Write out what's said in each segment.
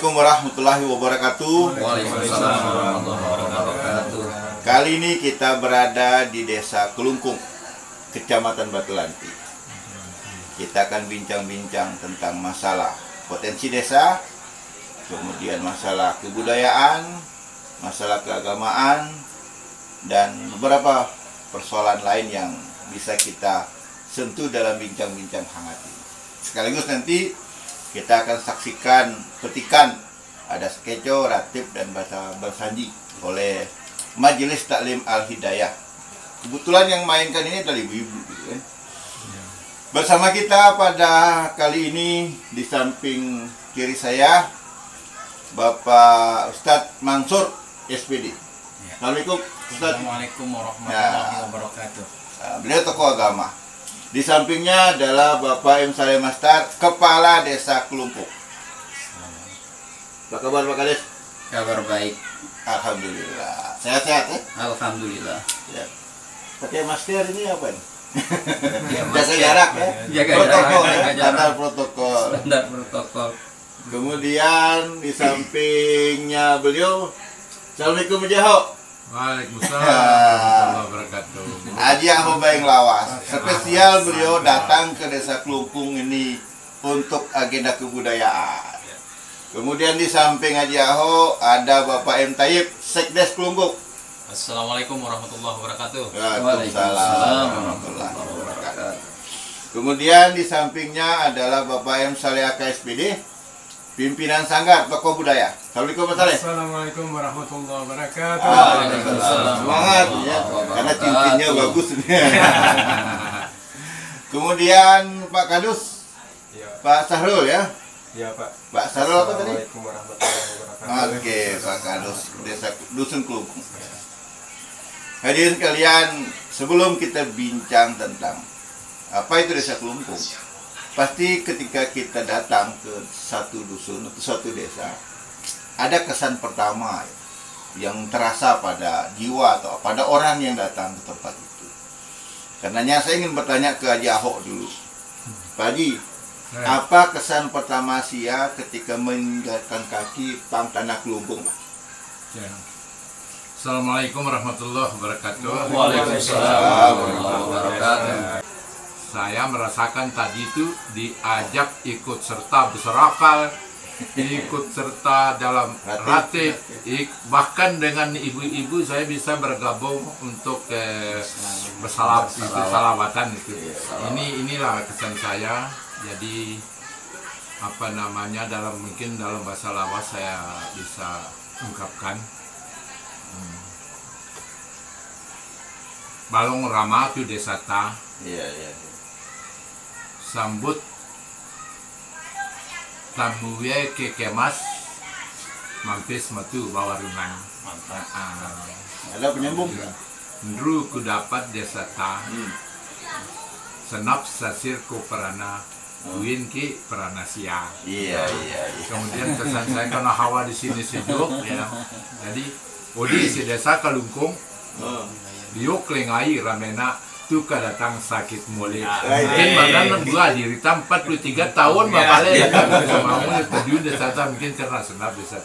Assalamualaikum warahmatullahi wabarakatuh. Waalaikumsalam warahmatullahi wabarakatuh. Kali ini kita berada di Desa Kelungkung, Kecamatan Batulanti. Kita akan bincang-bincang tentang masalah potensi desa, kemudian masalah kebudayaan, masalah keagamaan, dan beberapa persoalan lain yang bisa kita sentuh dalam bincang-bincang hangat ini. Sekaligus nanti kita akan saksikan petikan ada skeco, ratib, dan bahasa bersanji oleh Majelis Taklim Al-Hidayah. Kebetulan yang mainkan ini adalah ibu-ibu gitu kan. Bersama kita pada kali ini di samping kiri saya Bapak Ustadz Mansur SPD. Assalamualaikum Ustadz. Assalamualaikum warahmatullahi wabarakatuh. Beliau tokoh agama. Di sampingnya adalah Bapak M. Saleh Mastar, Kepala Desa Kelungkung. Apa kabar Pak Kades? Kabar baik. Alhamdulillah. Sehat-sehat ya? Alhamdulillah. Ya. Pakai masker ini apa nih? Ya, Jaga jarak ya? Jaga protokol jarak, ya? jaga jarak. Standar protokol. Standar protokol. Kemudian di sampingnya beliau, Assalamualaikum Jaho. Waalaikumsalam warahmatullahi wabarakatuh. Haji Ahmad Baeng Lawas. Spesial beliau datang ke Desa Kelungkung ini untuk agenda kebudayaan. Kemudian di samping Haji Aho ada Bapak M. Tayyib, Sekdes Kelungkung. Assalamualaikum warahmatullahi wabarakatuh. Waalaikumsalam warahmatullahi wabarakatuh. Kemudian di sampingnya adalah Bapak M. Saleh SPD, pimpinan Sanggar Tokoh Budaya. Assalamualaikum Pak Saleh. Assalamualaikum warahmatullahi wabarakatuh. Waalaikumsalam. Semangat ya, karena cincinnya bagus. Kemudian Pak Kadus, Ya, Pak Sahrul ya. ya Pak. Pak Sahrul apa tadi? Assalamualaikum warahmatullahi wabarakatuh. Oke, Pak Kadus, Desa Dusun Kelungkung. Hadirin sekalian, sebelum kita bincang tentang apa itu Desa Kelungkung, pasti ketika kita datang ke satu dusun atau satu desa, ada kesan pertama yang terasa pada jiwa atau pada orang yang datang ke tempat itu. Karenanya saya ingin bertanya ke Haji Ahok dulu. Pak Haji, apa kesan pertama Sia ketika menginjakkan kaki pang tanah Kelungkung? Ya. Assalamualaikum warahmatullahi wabarakatuh. Waalaikumsalam warahmatullahi wabarakatuh. Saya merasakan tadi itu diajak ikut serta berserakal, ikut serta dalam ratib, bahkan dengan ibu-ibu saya bisa bergabung untuk bersalawatan itu. Inilah kesan saya. Jadi apa namanya mungkin dalam bahasa lawas saya bisa ungkapkan. Balong Rama itu desa ta. Iya. Sambut tamuye ke kemas mampis matu bawa rungan. Ada penyambung? Ndru ku dapat desa ta. Senap sasir ku perana win ki perana sia. Iya. Kemudian kesan saya karena hawa di sini sejuk ya. Jadi odi si desa Kelungkung diuk lengai ramena tuka datang sakit mulia. Mungkin badan dua dirita 43 tahun bapale datang ke mau terjun desa mungkin karena senap desa.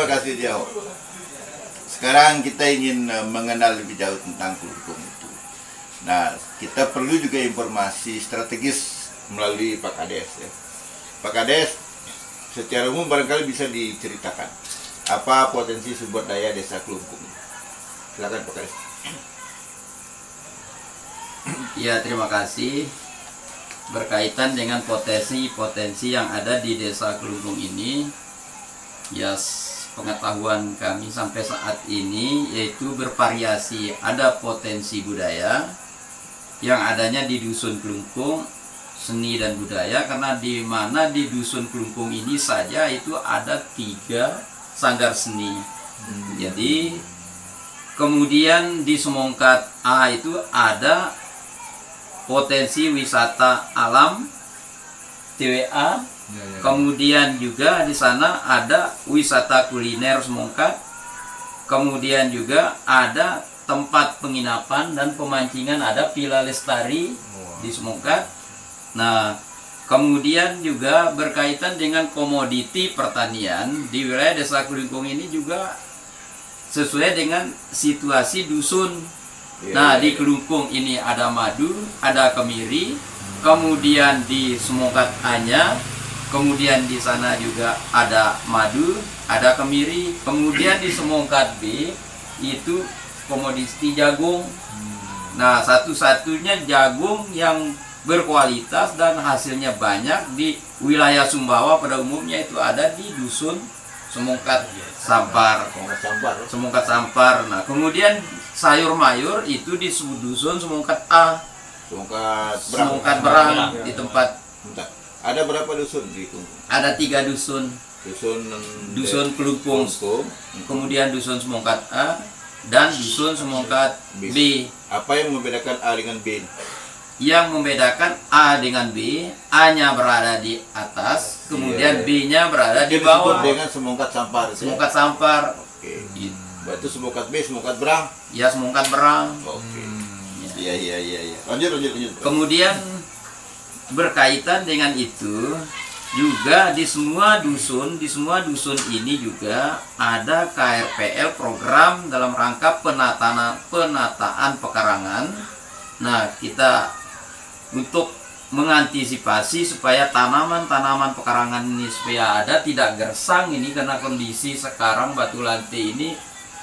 kasih jauh. Sekarang kita ingin mengenal lebih jauh tentang kelungkung itu. Nah, kita perlu juga informasi strategis melalui Pak Kades ya. Pak Kades, secara umum barangkali bisa diceritakan apa potensi sumber daya desa Kelungkung. Silakan Pak Kades. Ya, terima kasih. Berkaitan dengan potensi-potensi yang ada di desa Kelungkung ini, ya pengetahuan kami sampai saat ini yaitu bervariasi. Ada potensi budaya yang adanya di Dusun Kelungkung, seni dan budaya, karena di mana di Dusun Kelungkung ini saja itu ada 3 sanggar seni. Jadi kemudian di Semongkat A itu ada potensi wisata alam TWA. Kemudian juga di sana ada wisata kuliner Semongkat. Kemudian juga ada tempat penginapan dan pemancingan, ada Villa Lestari di Semongkat. Nah, kemudian juga berkaitan dengan komoditi pertanian di wilayah desa Kelungkung ini juga sesuai dengan situasi dusun. Nah, di Kelungkung ini ada madu, ada kemiri, kemudian di Semongkat A-nya, kemudian di sana juga ada madu, ada kemiri, kemudian di Semongkat B itu komoditi jagung. Nah, satu-satunya jagung yang berkualitas dan hasilnya banyak di wilayah Sumbawa pada umumnya itu ada di Dusun Semongkat Sampar. Semongkat Sampar. Nah, kemudian sayur mayur itu di Dusun Semongkat A. Semongkat Berang di tempat. Bentar. Ada berapa dusun di Kelungkung? Ada 3 dusun. Dusun Kelungkung, kemudian Dusun Semongkat A dan Dusun Semongkat B. Apa yang membedakan A dengan B? Yang membedakan A dengan B, A-nya berada di atas, kemudian B-nya berada di bawah. Dengan Semongkat Sampar. Semongkat Sampar. Oke. Berarti Semongkat B, Semongkat Berang. Ya, Semongkat Berang. Oke. Iya. Lanjut. Kemudian berkaitan dengan itu juga di semua dusun ini juga ada KRPL, program dalam rangka penataan pekarangan. Nah, kita untuk mengantisipasi supaya tanaman-tanaman pekarangan ini supaya ada tidak gersang ini, karena kondisi sekarang Batu Lantai ini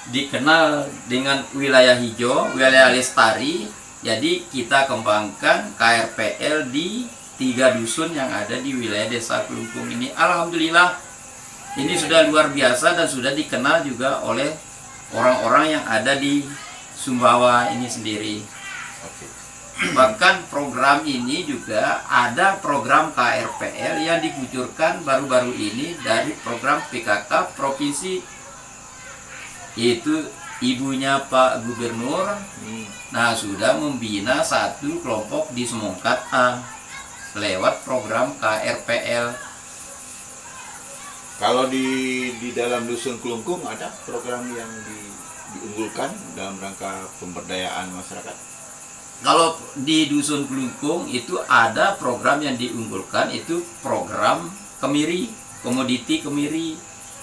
dikenal dengan wilayah hijau, wilayah lestari. Jadi kita kembangkan KRPL di 3 dusun yang ada di wilayah desa Kelungkung ini. Alhamdulillah ini sudah luar biasa dan sudah dikenal juga oleh orang-orang yang ada di Sumbawa ini sendiri. Bahkan program ini juga ada program KRPL yang dikucurkan baru-baru ini dari program PKK Provinsi, yaitu ibunya Pak Gubernur. Nah, sudah membina 1 kelompok di Semongkat A lewat program KRPL. Kalau di dalam Dusun Kelungkung ada program yang diunggulkan dalam rangka pemberdayaan masyarakat? Kalau di Dusun Kelungkung itu ada program yang diunggulkan, itu program kemiri, komoditi kemiri.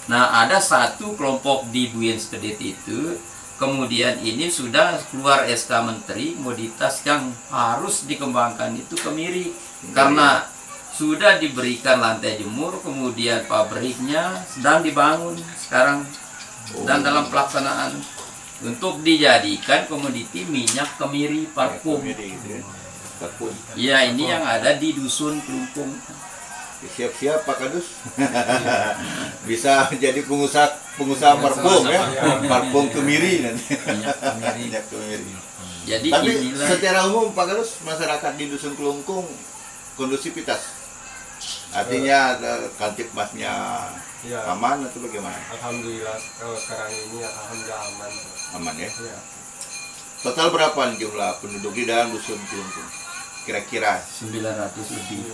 Nah, ada 1 kelompok di Buyen Sekedet itu, kemudian ini sudah keluar SK Menteri, komoditas yang harus dikembangkan itu kemiri. Karena sudah diberikan lantai jemur, kemudian pabriknya sedang dibangun sekarang dan dalam pelaksanaan untuk dijadikan komoditi minyak kemiri parfum. Ya, ini yang ada di Dusun Kelungkung. Siap-siap Pak Kadus. Bisa jadi pengusaha parfum ya, parfum kemiri nanti. Minyak kemiri. Jadi tapi inilah, secara umum Pak Kadus, masyarakat di Dusun Kelungkung kondusivitas, artinya Kamtipmasnya aman atau bagaimana? Alhamdulillah kalau sekarang ini alhamdulillah Aman ya. Ya. Total berapa jumlah penduduk di dalam Dusun Kelungkung? Kira-kira 900 lebih.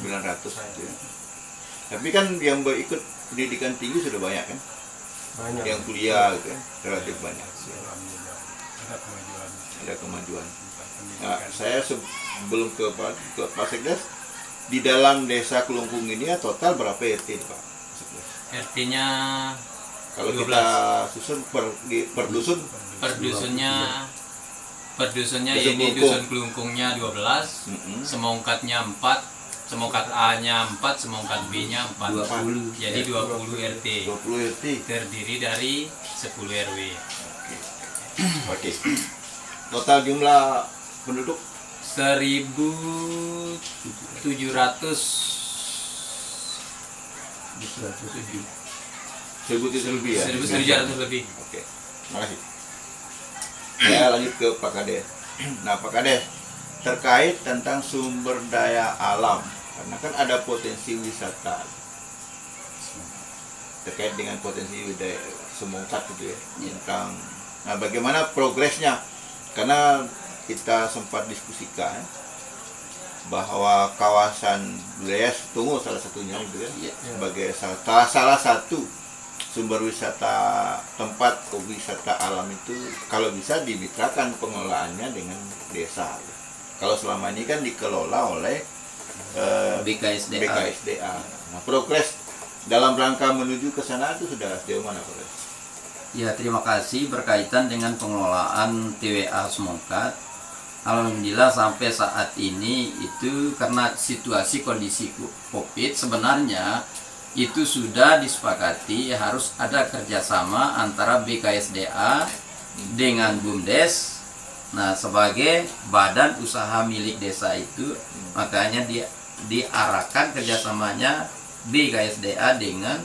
900 ya. Tapi kan yang berikut pendidikan tinggi sudah banyak kan? Banyak. Yang kuliah gitu kan, relatif banyak. Ada kemajuan. Nah, saya sebelum ke Pak Sekdes, di dalam desa Kelungkung ini ya total berapa RT Pak Sekdes? RT-nya Kalau 12. kita susun per dusun, per dusunnya Dusun ini Kelungkung. dusun Kelungkungnya 12, semongkatnya 4, semongkat A-nya 4, semongkat B-nya 4. 20. Jadi 20 RT. 20 RT. Terdiri dari 10 RW. Oke. Total jumlah penduduk 1.700 lebih ya. 1.700 lebih. Oke. Makasih. Saya lanjut ke Pak Kades. Nah, Pak Kades, terkait tentang sumber daya alam, karena kan ada potensi wisata terkait dengan potensi budaya semongkat gitu ya, tentang nah bagaimana progresnya, karena kita sempat diskusikan bahwa kawasan wilayah Tungo salah satunya gitu ya, sebagai salah satu sumber wisata, tempat wisata alam itu kalau bisa dimitrakan pengelolaannya dengan desa. Kalau selama ini kan dikelola oleh BKSDA. Nah, progres dalam rangka menuju ke sana itu sudah sejauh mana, Pak? Ya, terima kasih. Berkaitan dengan pengelolaan TWA Semongkat, alhamdulillah sampai saat ini itu karena situasi kondisi COVID sebenarnya itu sudah disepakati harus ada kerjasama antara BKSDA dengan BUMDes. Nah, sebagai badan usaha milik desa itu, makanya diarahkan kerjasamanya BKSDA dengan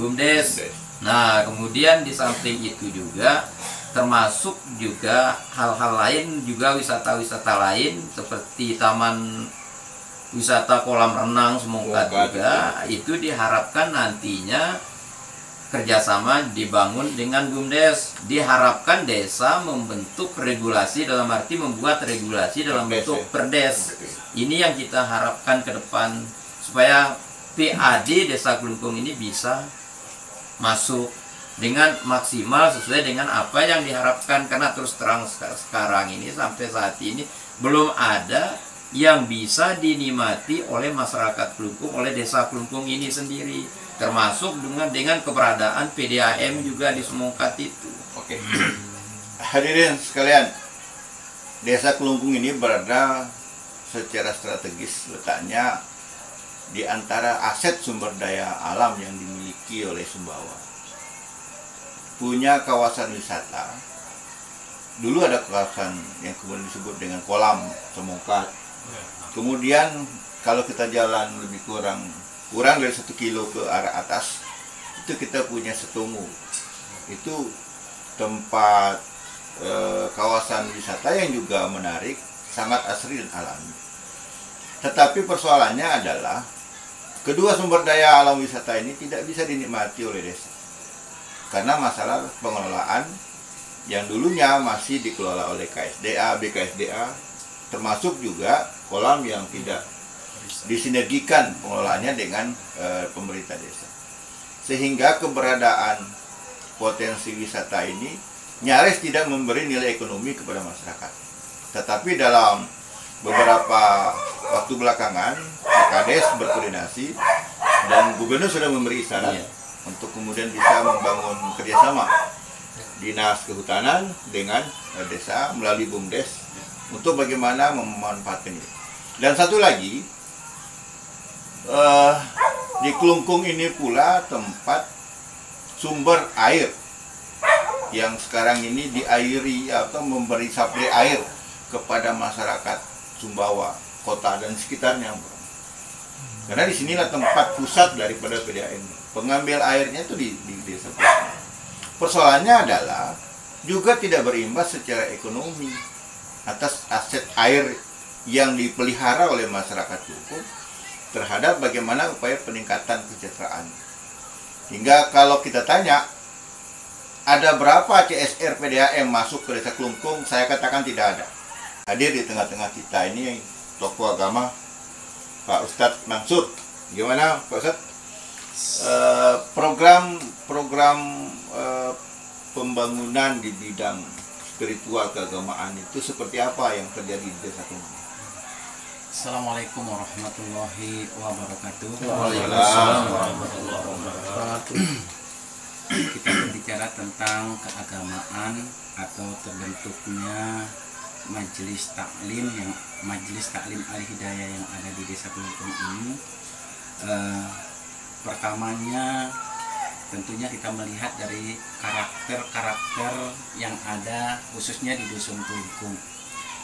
BUMDes. Nah, kemudian di samping itu juga termasuk juga hal-hal lain juga wisata-wisata lain seperti taman wisata kolam renang Semongkat juga itu diharapkan nantinya kerjasama dibangun dengan BUMDes. Diharapkan desa membentuk regulasi, dalam arti membuat regulasi dalam bentuk perdes. Ini yang kita harapkan ke depan supaya PAD Desa Kelungkung ini bisa masuk dengan maksimal sesuai dengan apa yang diharapkan, karena terus terang sekarang ini sampai saat ini belum ada yang bisa dinikmati oleh masyarakat Kelungkung, oleh Desa Kelungkung ini sendiri, termasuk dengan keberadaan PDAM juga di Semongkat itu. Oke. Hadirin sekalian, Desa Kelungkung ini berada secara strategis letaknya di antara aset sumber daya alam yang dimiliki oleh Sumbawa. Punya kawasan wisata. Dulu ada kawasan yang kemudian disebut dengan kolam Semongkat. Kemudian kalau kita jalan lebih kurang dari 1 kilo ke arah atas, itu kita punya Setungu. Itu tempat kawasan wisata yang juga menarik, sangat asri dan alami. Tetapi persoalannya adalah kedua sumber daya alam wisata ini tidak bisa dinikmati oleh desa karena masalah pengelolaan yang dulunya masih dikelola oleh KSDA, BKSDA, termasuk juga kolam yang tidak disinergikan pengelolaannya dengan pemerintah desa, sehingga keberadaan potensi wisata ini nyaris tidak memberi nilai ekonomi kepada masyarakat. Tetapi dalam beberapa waktu belakangan Kades berkoordinasi dan gubernur sudah memberi isyarat untuk kemudian bisa membangun kerjasama dinas kehutanan dengan desa melalui BUMDes untuk bagaimana memanfaatkan ini. Dan satu lagi, di Kelungkung ini pula tempat sumber air yang sekarang ini diairi atau memberi suplai air kepada masyarakat Sumbawa, kota dan sekitarnya. Karena disinilah tempat pusat daripada PDAM. Pengambil airnya itu di desa. Persoalannya adalah juga tidak berimbas secara ekonomi atas aset air yang dipelihara oleh masyarakat Kelungkung terhadap bagaimana upaya peningkatan kesejahteraan. Hingga kalau kita tanya, ada berapa CSR PDAM masuk ke desa Kelungkung, saya katakan tidak ada. Hadir di tengah-tengah kita ini tokoh agama Pak Ustadz Mansur. Gimana Pak Ustadz? Program pembangunan di bidang spiritual keagamaan itu seperti apa yang terjadi di desa Kelungkung? Assalamualaikum warahmatullahi wabarakatuh. Waalaikumsalam warahmatullahi wabarakatuh. kita berbicara tentang keagamaan atau terbentuknya Majelis Taklim Al-Hidayah yang ada di Desa Kelungkung ini. Pertamanya tentunya kita melihat dari karakter-karakter yang ada khususnya di Dusun Kelungkung.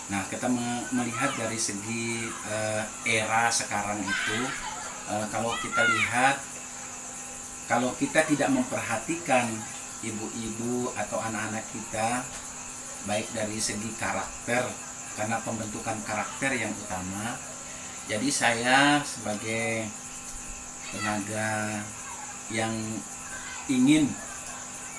Nah, kita melihat dari segi era sekarang itu, kalau kita lihat, kalau kita tidak memperhatikan ibu-ibu atau anak-anak kita, baik dari segi karakter, karena pembentukan karakter yang utama. Jadi saya sebagai tenaga yang ingin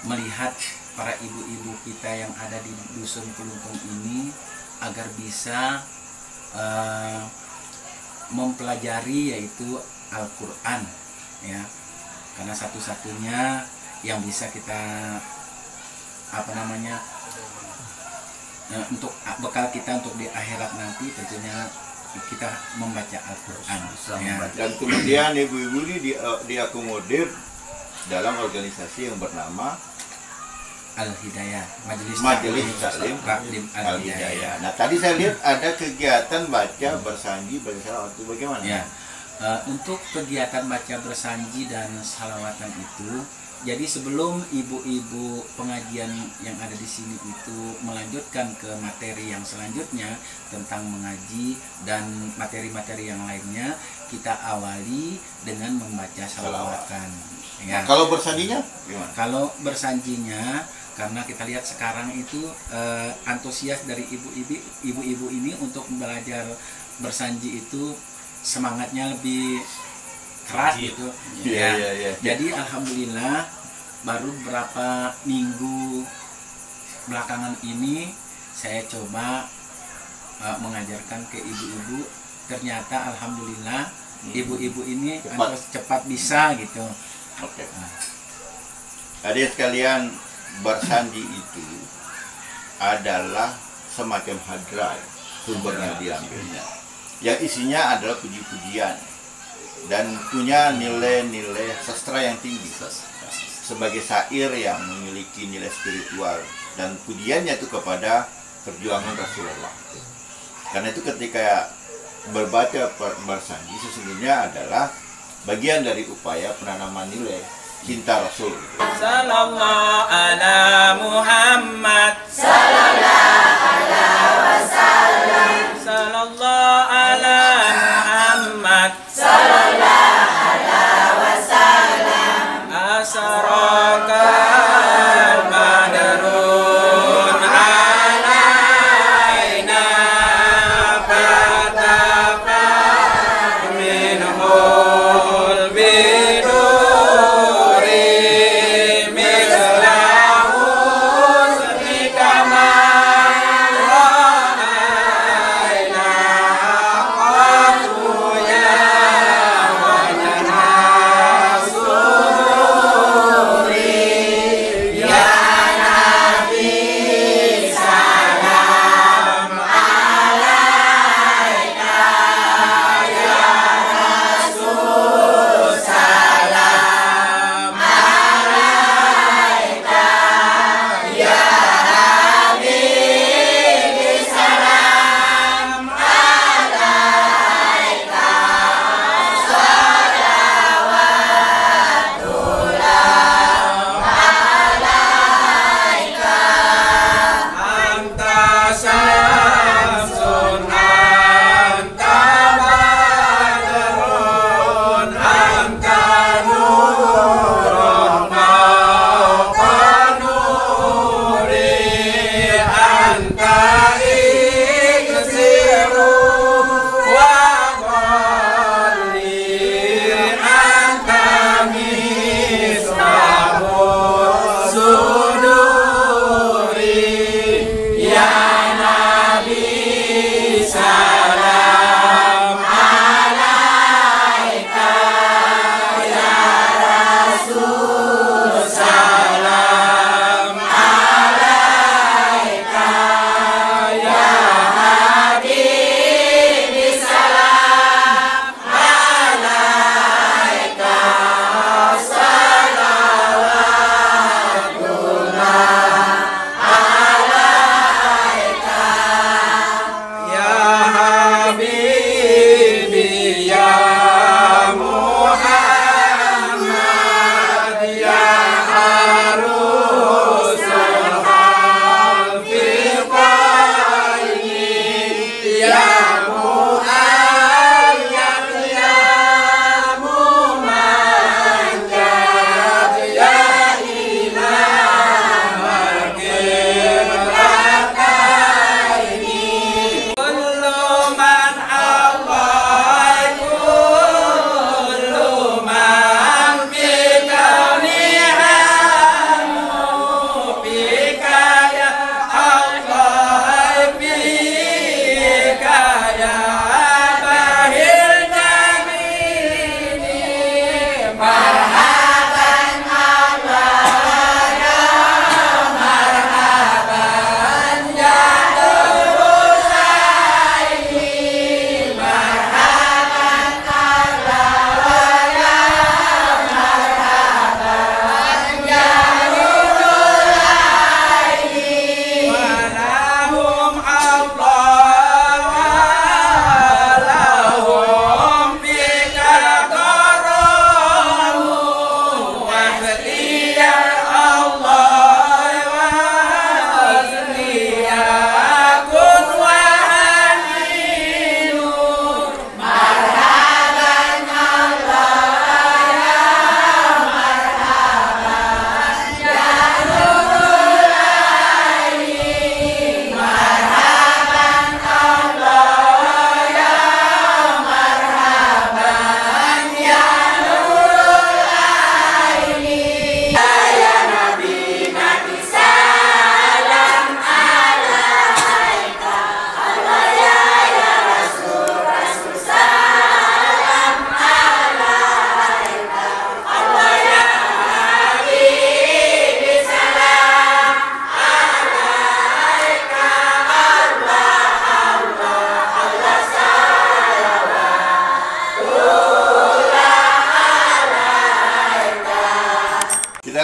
melihat para ibu-ibu kita yang ada di Dusun Kelungkung ini agar bisa mempelajari yaitu Al-Quran, ya, karena satu-satunya yang bisa kita untuk bekal kita untuk di akhirat nanti tentunya kita membaca Al-Quran, ya. Dan kemudian ibu-ibu ini diakomodir dalam organisasi yang bernama Al-Hidayah, Majelis Taklim Al-Hidayah. Nah, tadi saya lihat ada kegiatan baca bersanji bersalawat, itu bagaimana? Ya, untuk kegiatan baca bersanji dan salawatan itu, jadi sebelum ibu-ibu pengajian yang ada di sini itu melanjutkan ke materi yang selanjutnya tentang mengaji dan materi-materi yang lainnya, kita awali dengan membaca salawatan. Ya. Nah, kalau bersanjinya gimana? Kalau bersanjinya, karena kita lihat sekarang itu antusias dari ibu-ibu ini untuk belajar bersanji itu semangatnya lebih keras gitu. Ya. Jadi alhamdulillah baru beberapa minggu belakangan ini saya coba mengajarkan ke ibu-ibu. Ternyata alhamdulillah ibu-ibu ini cepat bisa gitu. Oke. Adik sekalian, bersanji itu adalah semacam hadrat sumbernya diambilnya, yang isinya adalah puji-pujian dan punya nilai-nilai sastra yang tinggi sebagai syair yang memiliki nilai spiritual, dan pujiannya itu kepada perjuangan Rasulullah. Karena itu ketika berbaca bersanji sesungguhnya adalah bagian dari upaya penanaman nilai cinta Rasul. Sallallahu ala Muhammad, sallallahu ala wasallam, sallallahu ala Muhammad, sallallahu ala wasallam. Asyarakal badrun alaina fatafa minhul biduri mislahu sedikama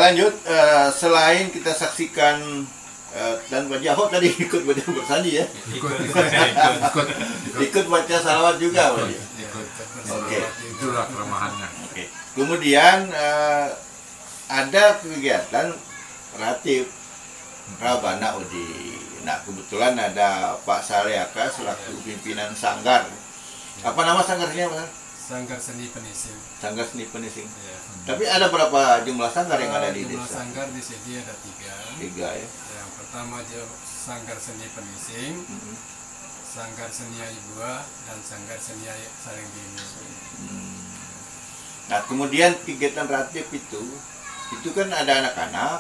lanjut. Selain kita saksikan dan Pak Jahot tadi ikut baca bersandi ya. Ikut baca salawat juga Pak. Oke. Itulah kelemahannya. Oke. Kemudian ada kegiatan ratib Rabana Udi. Nah kebetulan ada Pak Saleaka selaku pimpinan sanggar. Apa nama sanggarnya Pak? Sanggar Seni Penising. Sanggar Seni Penising. Ya. Tapi ada berapa jumlah sanggar yang ada di Jumlah desa? sanggar di sini ada 3. 3 ya. Yang pertama Sanggar Seni Penising, Sanggar Seni Aibua, dan Sanggar Seni Sarenggini. Nah kemudian kegiatan ratib itu kan ada anak-anak,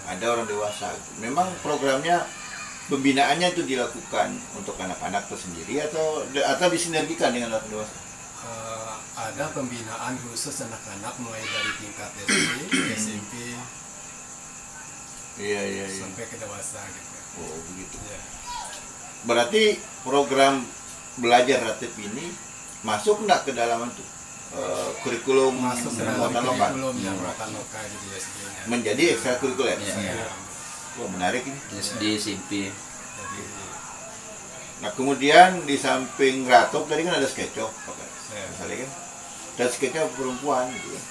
ada orang dewasa. Memang programnya pembinaannya itu dilakukan untuk anak-anak tersendiri atau disinergikan dengan orang dewasa? Ada pembinaan khusus anak-anak mulai dari tingkat SD, SMP, Iya. sampai ke dewasa gitu. Oh begitu. Ya. Berarti program belajar ratib ini masuk nggak ke dalam itu kurikulum Masuk ke dalam muatan lokal? kurikulum yang muatan lokal di SD-nya. Menjadi ekstrakurikuler. Iya. Wah menarik ini. SD, SMP. Jadi, Nah kemudian di samping ratop tadi kan ada sketchup, misalnya kan, dan sketchup perempuan gitu ya.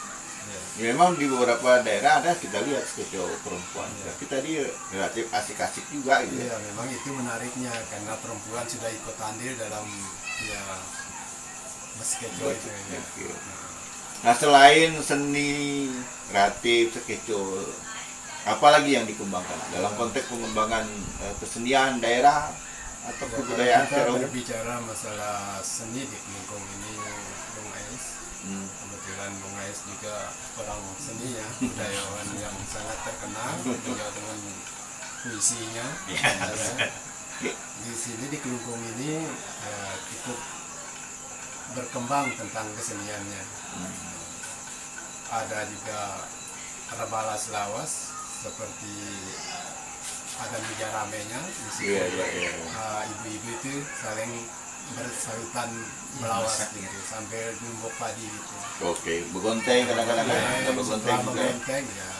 Ya, memang di beberapa daerah ada kita lihat sketchup perempuan. Tapi tadi relatif asik-asik juga gitu. ya memang itu menariknya karena perempuan sudah ikut andil dalam ya sketchup itu. Ya. Oke. Nah selain seni ratip, sketchup, apa lagi yang dikembangkan dalam konteks pengembangan kesenian daerah atau Ya, kebudayaan kita secara umum? berbicara masalah seni di Kelungkung ini, Bung Ais. Kebetulan Bung Ais juga orang seni ya, budayawan yang sangat terkenal juga dengan puisinya. Ya. Di sini di Kelungkung ini cukup berkembang tentang keseniannya. Ada juga rebalas lawas seperti ada meja ramenya di situ. Ibu-ibu itu saling bersahutan melawas gitu sambil numbuk padi gitu. Oke, begonteng kadang-kadang ada begonteng juga. Begonteng ya,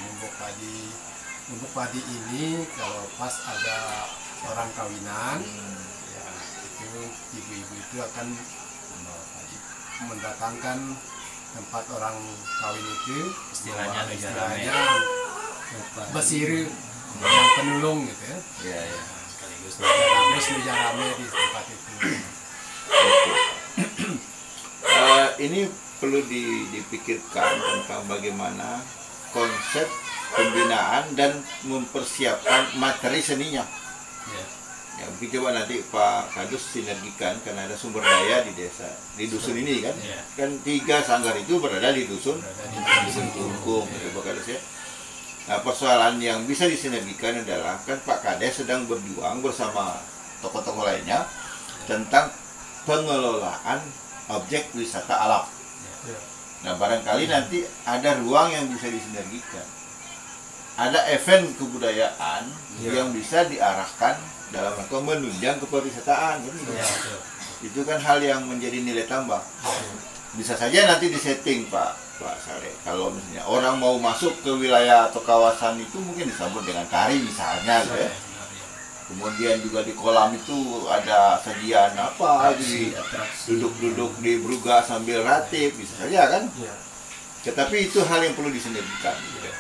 numbuk padi. Numbuk padi ini kalau pas ada orang kawinan, ya itu ibu-ibu itu akan mendatangkan tempat orang kawin itu Istilahnya bahwa meja istilahnya basiri yang penulung gitu ya. Iya. Sekaligus Terus meja rame di tempat itu. Ini perlu dipikirkan tentang bagaimana konsep pembinaan dan mempersiapkan materi seninya. Ya. Ya, mungkin coba nanti Pak Kadus sinergikan karena ada sumber daya di desa, di dusun ini kan. Iya. Kan 3 sanggar itu berada di dusun Berada di Kelungkung, gitu, Pak Kadus ya. Nah, persoalan yang bisa disinergikan adalah kan Pak Kades sedang berjuang bersama tokoh-tokoh lainnya tentang pengelolaan objek wisata alam. Ya. Nah, barangkali nanti ada ruang yang bisa disinergikan. Ada event kebudayaan yang bisa diarahkan dalam rangka menunjang kepariwisataan. Itu kan hal yang menjadi nilai tambah. Bisa saja nanti disetting Pak Saleh. Kalau misalnya orang mau masuk ke wilayah atau kawasan itu mungkin disambut dengan tari misalnya gitu ya. Kemudian juga di kolam itu ada sajian apa duduk-duduk di bruga sambil ratib bisa saja kan. Tetapi itu hal yang perlu disinergikan gitu ya.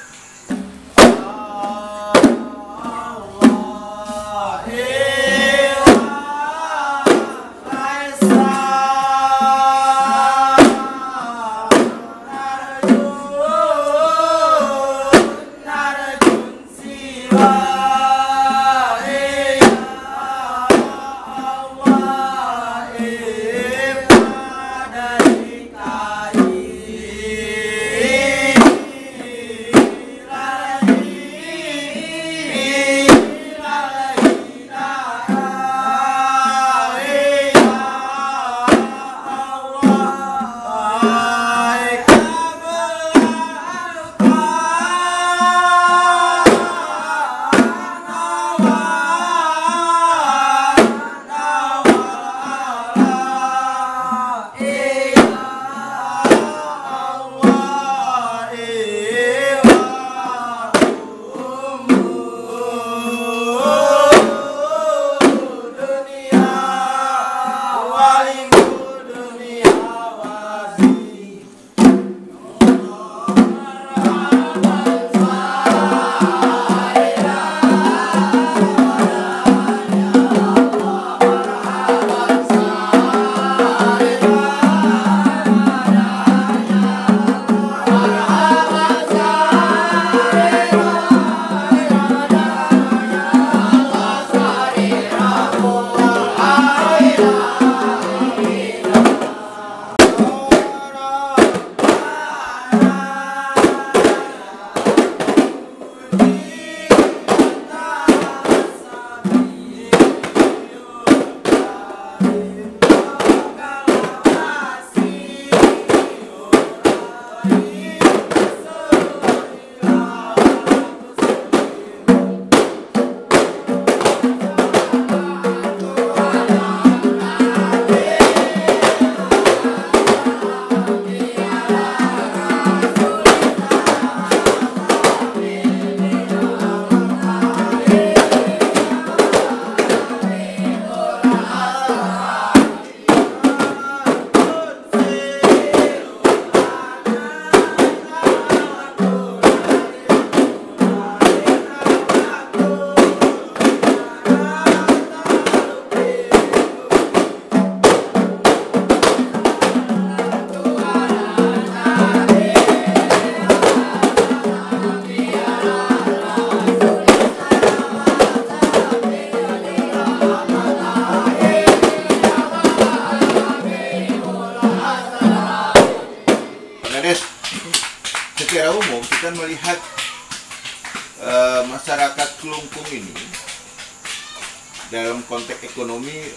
saya melihat masyarakat Kelungkung ini dalam konteks ekonomi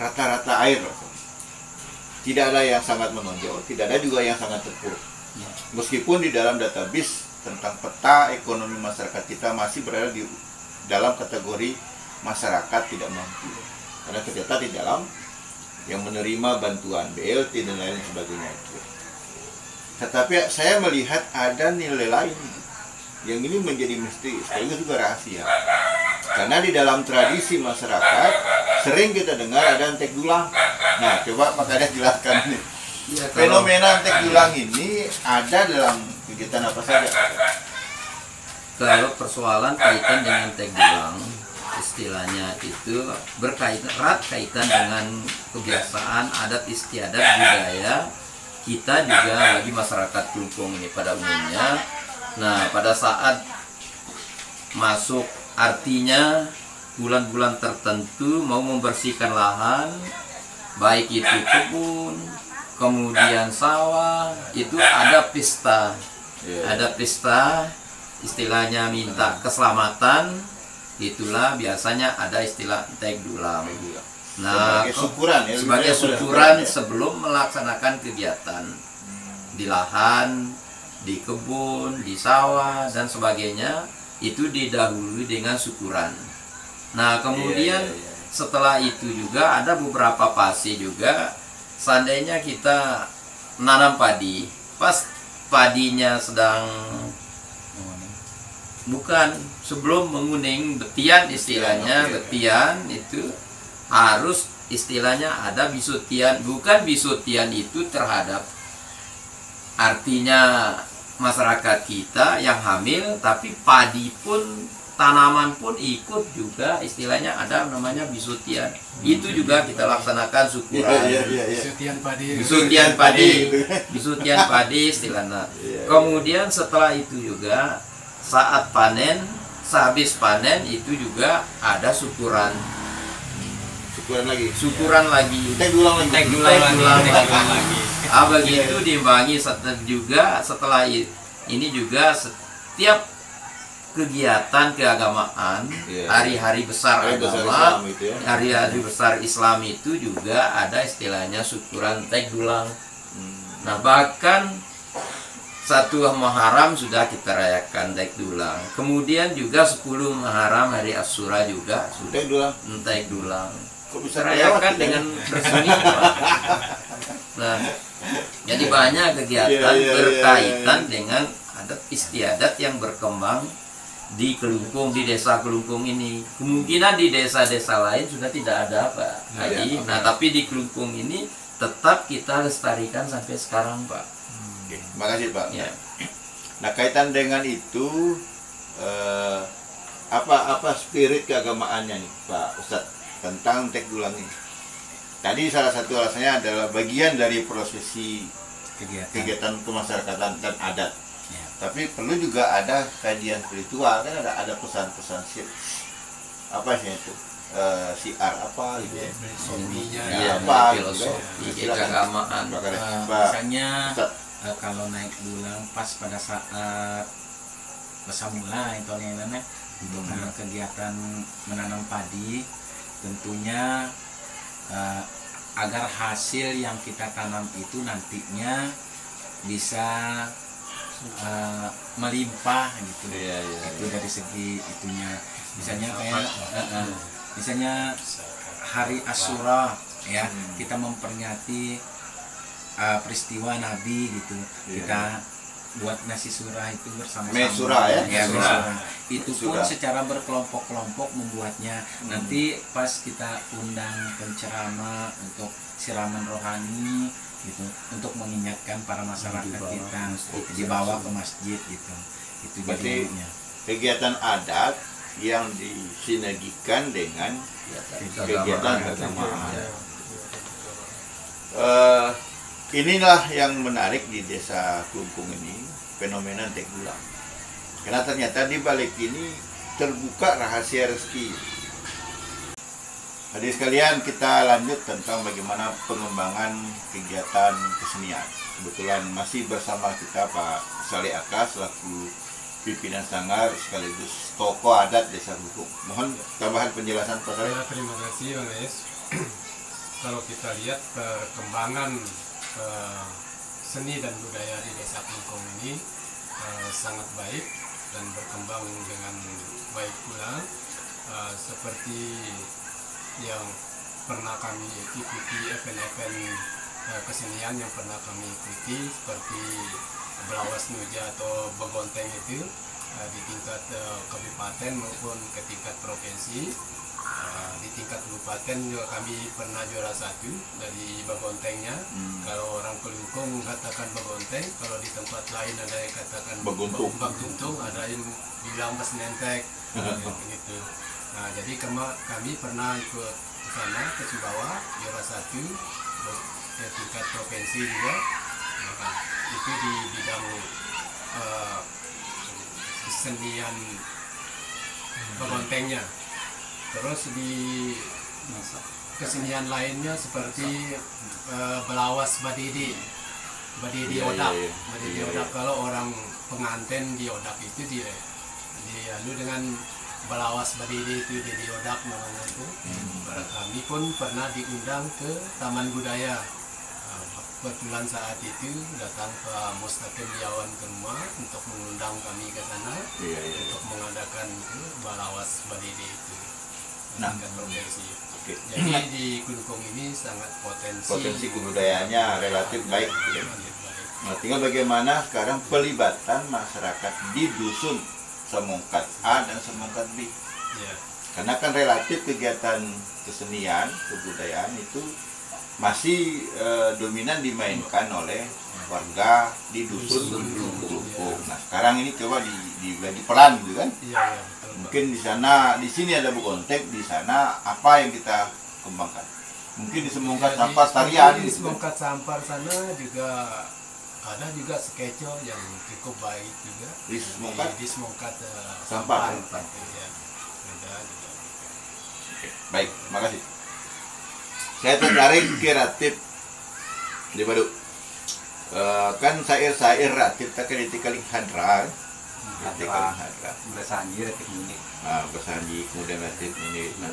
rata-rata air. Tidak ada yang sangat menonjol, tidak ada juga yang sangat terpuruk. Meskipun di dalam database tentang peta ekonomi masyarakat kita masih berada di dalam kategori masyarakat tidak mampu. Karena ternyata di dalam yang menerima bantuan BLT dan lain sebagainya itu. Tetapi saya melihat ada nilai lain yang ini menjadi misteri, sekaligus juga rahasia. Karena di dalam tradisi masyarakat sering kita dengar ada entek dulang. Nah, coba Pak Kades jelaskan ini. Ya, Fenomena entek dulang ini ada dalam kegiatan apa saja? kalau persoalan kaitan dengan tek dulang, istilahnya itu berkaitan erat kaitan dengan kebiasaan, adat istiadat, budaya kita juga bagi masyarakat Kelungkung ini pada umumnya. Nah, pada saat masuk artinya bulan-bulan tertentu mau membersihkan lahan, baik itu kebun, kemudian sawah, itu ada pesta. Ada pesta, istilahnya minta keselamatan, itulah biasanya ada istilah entek dulang. Nah, Sebagai syukuran ya, sebagai syukuran sebelum melaksanakan kegiatan di lahan, di kebun, di sawah dan sebagainya, itu didahului dengan syukuran. Nah, kemudian setelah itu juga ada beberapa fase juga. Seandainya kita menanam padi, pas padinya sedang bukan sebelum menguning, betian istilahnya, betian itu harus istilahnya ada bisutian. Bukan bisutian itu terhadap artinya masyarakat kita yang hamil, tapi padi pun, tanaman pun ikut juga istilahnya ada namanya bisutian. Itu juga kita laksanakan syukuran. Bisutian padi. Bisutian padi, bisutian padi istilahnya. Kemudian setelah itu juga saat panen, sehabis panen itu juga ada syukuran. Syukuran lagi. Entek dulang lagi. Entek dulang lagi. Begitu diimbangi juga setelah ini juga setiap kegiatan keagamaan, hari-hari besar agama, hari-hari besar Islam itu juga ada istilahnya syukuran entek dulang. Nah, bahkan 1 Muharram sudah kita rayakan entek dulang. Kemudian juga 10 Muharram hari Asyura juga sudah entek dulang. Kok bisa Rayakan dengan bersuni. Nah, jadi banyak kegiatan berkaitan dengan adat istiadat yang berkembang di Kelungkung, di desa Kelungkung ini. Kemungkinan di desa-desa lain sudah tidak ada, Pak Haji. Nah, tapi di Kelungkung ini tetap kita lestarikan sampai sekarang, Pak. Oke, makasih Pak. Ya. Nah, kaitan dengan itu apa spirit keagamaannya nih Pak Ustadz tentang entek dulang ini? Tadi salah satu alasannya adalah bagian dari prosesi kegiatan kemasyarakatan dan adat. Tapi perlu juga ada kajian spiritual, kan ada pesan-pesan apa sih itu? Siar apa gitu ya? Filosofinya. Iya, apa filosofi gitu. keagamaan. Misalnya kalau naik dulang pas pada saat besamula itu nenek untuk kegiatan menanam padi, tentunya agar hasil yang kita tanam itu nantinya bisa melimpah gitu. Itu dari segi itunya. Misalnya kayak misalnya hari Asyura ya, kita memperingati peristiwa Nabi gitu. Kita buat nasi surah itu bersama-sama. Mesura ya? Mesura. Itu pun Mesura. secara berkelompok-kelompok membuatnya. Nanti pas kita undang penceramah untuk siraman rohani gitu, untuk mengingatkan para masyarakat kita, dibawa ke masjid gitu. Itu Berarti jadinya. kegiatan adat yang disinergikan dengan kegiatan keagamaan. Inilah yang menarik di desa Kelungkung ini, fenomena entek dulang. Karena ternyata di balik ini terbuka rahasia rezeki. Hadirin sekalian, kita lanjut tentang bagaimana pengembangan kegiatan kesenian. Kebetulan masih bersama kita Pak Saleh Aka selaku pimpinan sanggar sekaligus tokoh adat Desa Klungkung. Mohon tambahan penjelasan Pak Saleh. Ya, terima kasih Bang Es. Kalau kita lihat perkembangan seni dan budaya di Desa Klungkung ini sangat baik dan berkembang dengan baik pula, seperti yang pernah kami ikuti event-event kesenian yang pernah kami ikuti seperti Belawas Nuja atau Begonteng itu di tingkat kabupaten maupun ke tingkat provinsi. Di tingkat kabupaten juga kami pernah juara 1 dari Begontengnya. Kalau orang Klungkung mengatakan Begonteng, kalau di tempat lain ada yang katakan Beguntung, ada yang bilang Besnentek gitu. Nah, jadi kami pernah ikut ke sana, ke Sumbawa, juara 1 ke tingkat provinsi juga. Nah, itu di bidang kesenian Begontengnya. Terus di kesenian lainnya seperti Belawas Badidi Odak. Badidi Odak, kalau orang pengantin di Odak itu dialu dengan Belawas Badidi itu di Odak namanya itu. Kami pun pernah diundang ke Taman Budaya. Kebetulan saat itu datang Pak Mustaqim Yawan ke rumah untuk mengundang kami ke sana untuk mengadakan Belawas Badidi itu. Tingkat provinsi. Jadi di Klungkung ini sangat potensi kebudayaannya relatif baik. Nah, tinggal bagaimana sekarang pelibatan masyarakat di dusun Semongkat A dan Semongkat B. Ya. Karena kan relatif kegiatan kesenian, kebudayaan itu masih dominan dimainkan oleh warga di dusun Klungkung. Nah, sekarang ini coba dibagi peran gitu kan? Iya, betul. Mungkin di sini ada Begonteng, di sana apa yang kita kembangkan? Mungkin di Semongkat Sampar tarian. Di Semongkat Sampar sana juga ada juga skeco yang cukup baik juga. Di Semongkat? Di Semongkat Sampar. Ya. Ada juga. Oke, baik, makasih. Saya tertarik kreatif di Baduk. Kan syair-syair ratif tak kena dikaling hadra. Bersanji ratif ini. Bersanji kemudian ratif ini. Nah,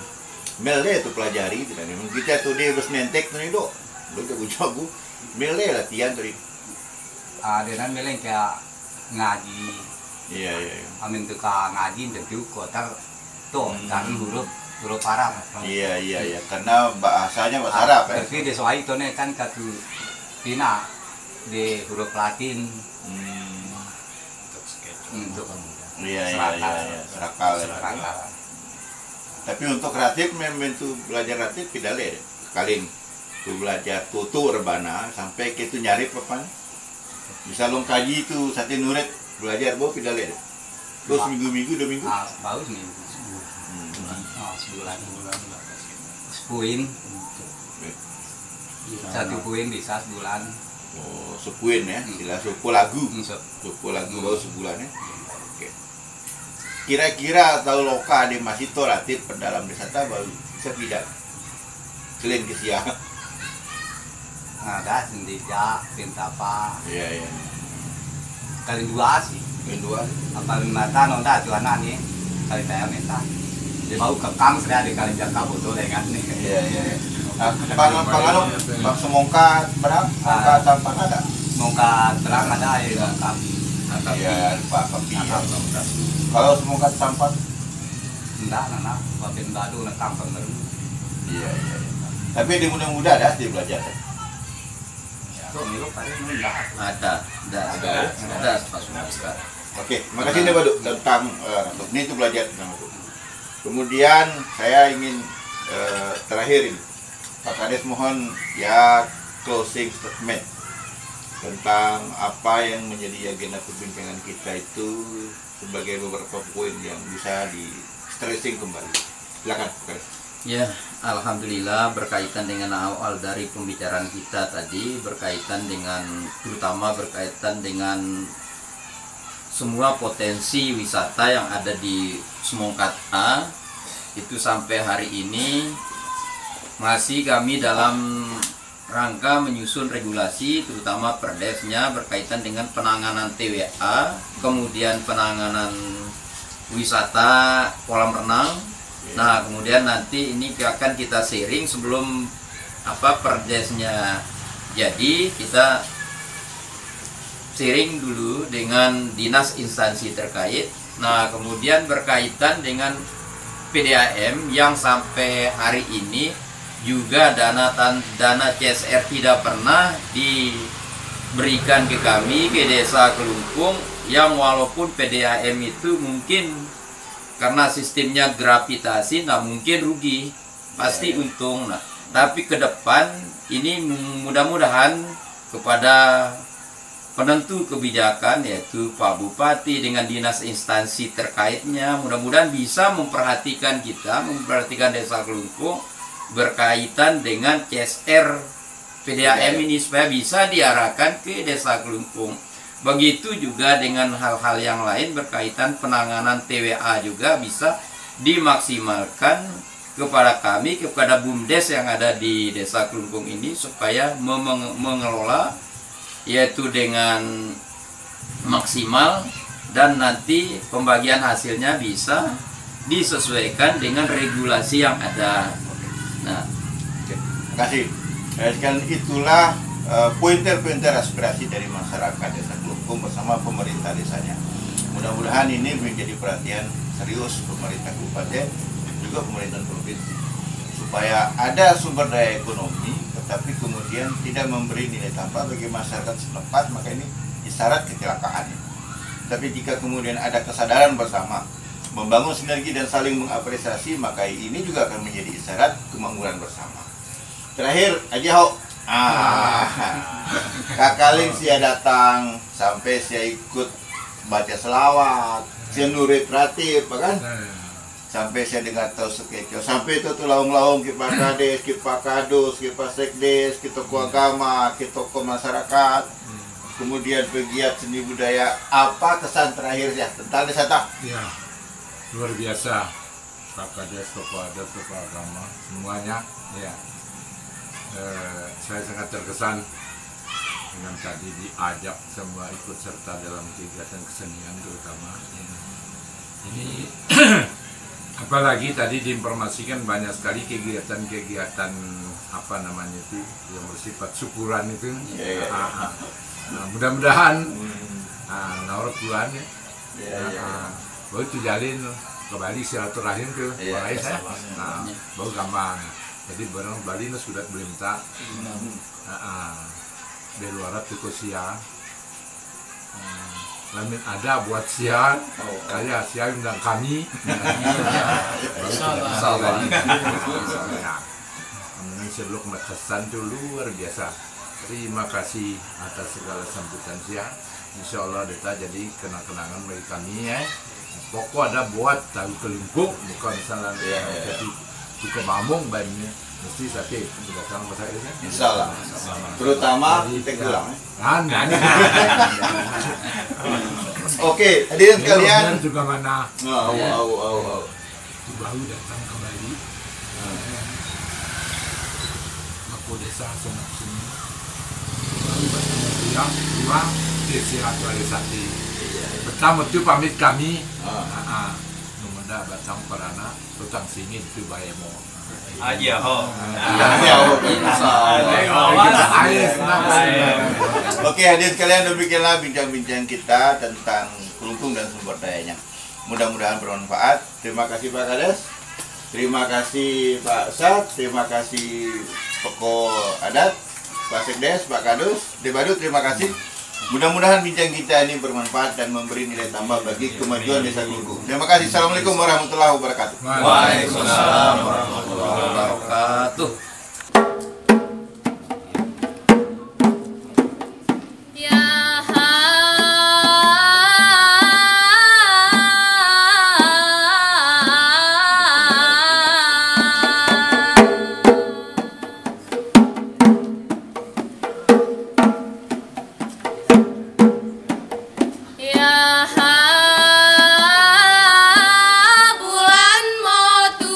melde itu pelajari tidak memang kita tuh dia Besnentek tuh itu. Lu jago-jago. Melde latihan tadi. Dengan meleng kayak ngaji. Iya. Amin tuh ngaji tentu kotar tuh kan huruf Arab. Iya. Karena bahasanya bahasa Arab ya. Tapi di soal itu kan katu Cina di huruf Latin. Untuk Iya. Serakal. Tapi untuk kreatif memang itu belajar kreatif tidak le. Kalian tuh belajar tutu rebana sampai kita nyari papan. Bisa long kaji itu satu nuret belajar bawa tidak le. Terus minggu-minggu 2 minggu. Bagus nih. Sebulan. Sepuin. Satu puin bisa sebulan. Oh, sepuin ya. Istilah suku lagu. Suku lagu baru sebulan ya. Oke. Kira-kira tahu loka di masih relatif dalam desa baru sepidak. Selain kesia. Ada sendiri pintapa. Iya. Kali 2 sih. Kedua. Apa mata nonda tuanan nih. Kali saya minta. Dia mau kekang sudah di kali jaka bodoh dengan nih. Iya. Nah, pengaruh Bang Semongkat berapa? Semongkat Sampar ada? Semongkat terang ada ya Kang. Iya, Pak Kapi. Kalau Semongkat Sampar? Enggak, nana, Papin Badu nekang pemeru. Iya. Tapi di muda-muda ada dia belajar. Tuh, milu paling enggak. Ada Pak Sumatera. Oke, makasih nih Baduk tentang ini itu belajar tentang itu. Kemudian saya ingin terakhir ini Pak Kades mohon ya closing statement tentang apa yang menjadi agenda perbincangan kita itu sebagai beberapa poin yang bisa di stressing kembali. Silakan Pak Kades. Ya, alhamdulillah berkaitan dengan awal dari pembicaraan kita tadi, terutama berkaitan dengan semua potensi wisata yang ada di Semongkat A itu sampai hari ini masih kami dalam rangka menyusun regulasi, terutama perdesnya berkaitan dengan penanganan TWA, kemudian penanganan wisata kolam renang. Nah, kemudian nanti ini akan kita sharing sebelum perdesnya jadi, kita sharing dulu dengan dinas instansi terkait. Nah, kemudian berkaitan dengan PDAM yang sampai hari ini juga dana CSR tidak pernah diberikan ke kami, ke Desa Kelungkung, yang walaupun PDAM itu mungkin karena sistemnya gravitasi nggak mungkin rugi, pasti untung. Nah, tapi ke depan ini mudah-mudahan kepada penentu kebijakan yaitu Pak Bupati dengan dinas instansi terkaitnya, mudah-mudahan bisa memperhatikan Desa Kelungkung berkaitan dengan CSR PDAM ini supaya bisa diarahkan ke Desa Kelungkung. Begitu juga dengan hal-hal yang lain berkaitan penanganan TWA juga bisa dimaksimalkan kepada kami, kepada BUMDes yang ada di Desa Kelungkung ini supaya mengelola yaitu dengan maksimal, dan nanti pembagian hasilnya bisa disesuaikan dengan regulasi yang ada. Nah, terima kasih. Sekarang itulah pointer-pointer aspirasi dari masyarakat Desa Kelungkung bersama pemerintah desanya. Mudah-mudahan ini menjadi perhatian serius pemerintah kabupaten juga pemerintah provinsi supaya ada sumber daya ekonomi, tetapi kemudian tidak memberi nilai tambah bagi masyarakat setempat, maka ini isyarat kecelakaan. Tapi jika kemudian ada kesadaran bersama, membangun sinergi dan saling mengapresiasi, maka ini juga akan menjadi isyarat kemakmuran bersama. Terakhir, Haji Ho, Kakaling sia datang sampai sia ikut baca selawat, sia nurit ratib, kan? Sampai saya dengar tahu sekeco, sampai itu tuh laung-laung kipa kades, kipa kadus, kipa sekdes, kita tokoh agama, kita tokoh masyarakat, kemudian pegiat seni budaya. Apa kesan terakhir ya tentang Desa Tak? Ya, luar biasa. Pak Kades, tokoh adat, tokoh agama, semuanya. Ya, saya sangat terkesan dengan tadi diajak semua ikut serta dalam kegiatan kesenian terutama. Ini apalagi tadi diinformasikan banyak sekali kegiatan-kegiatan apa namanya itu yang bersifat syukuran itu. Nah, mudah-mudahan naur Tuhan ya. Baru itu jalin kembali silaturahim ke Bali saya. Nah, baru gampang. Jadi barang Bali sudah belum tak. Di luar itu siang. Lamin ada buat siang, kayak siang undang kami. Insyaallah. Sebelum kesan itu luar biasa. Terima kasih atas segala sambutan siang. Insya Allah Deta jadi kenang-kenangan bagi kami ya. Pokok ada buat tahu Kelungkung, bukan misalnya jadi di Kemamung banyak. Mesti sakit sudah sama bahasa ini. Insya Allah. Terutama Tegulang. Oke, hadirin sekalian. Juga mana? Baru datang kembali. Aku desa sana sini. Baru bertemu dia, dua desiatualisasi. Pertama itu pamit kami. Numenda batang parana, tutang singin itu bayemo. Aja ho. Oke, hadirin sekalian, demikianlah bincang-bincang kita tentang Kelungkung dan sumber dayanya. Mudah-mudahan bermanfaat. Terima kasih Pak Kades, terima kasih Pak Sat, terima kasih tokoh adat, Pak Sekdes, Pak Kadus, Debadu, terima kasih. Mudah-mudahan bincang kita ini bermanfaat dan memberi nilai tambah bagi kemajuan Desa Kelungkung. Terima kasih. Assalamualaikum warahmatullahi wabarakatuh. Waalaikumsalam warahmatullahi wabarakatuh. Bulan motu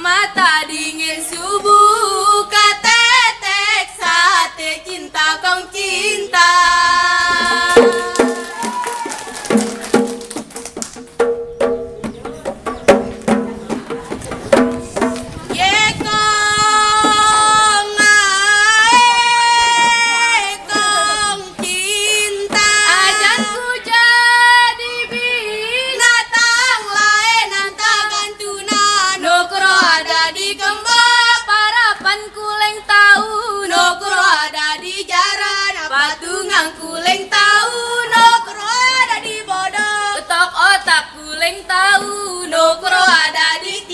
mata dingin subuh, katetek sate cinta kong cinta. Patungan kuleng tahu nokro ada di bodoh, ketok otak kuleng tahu nokro ada di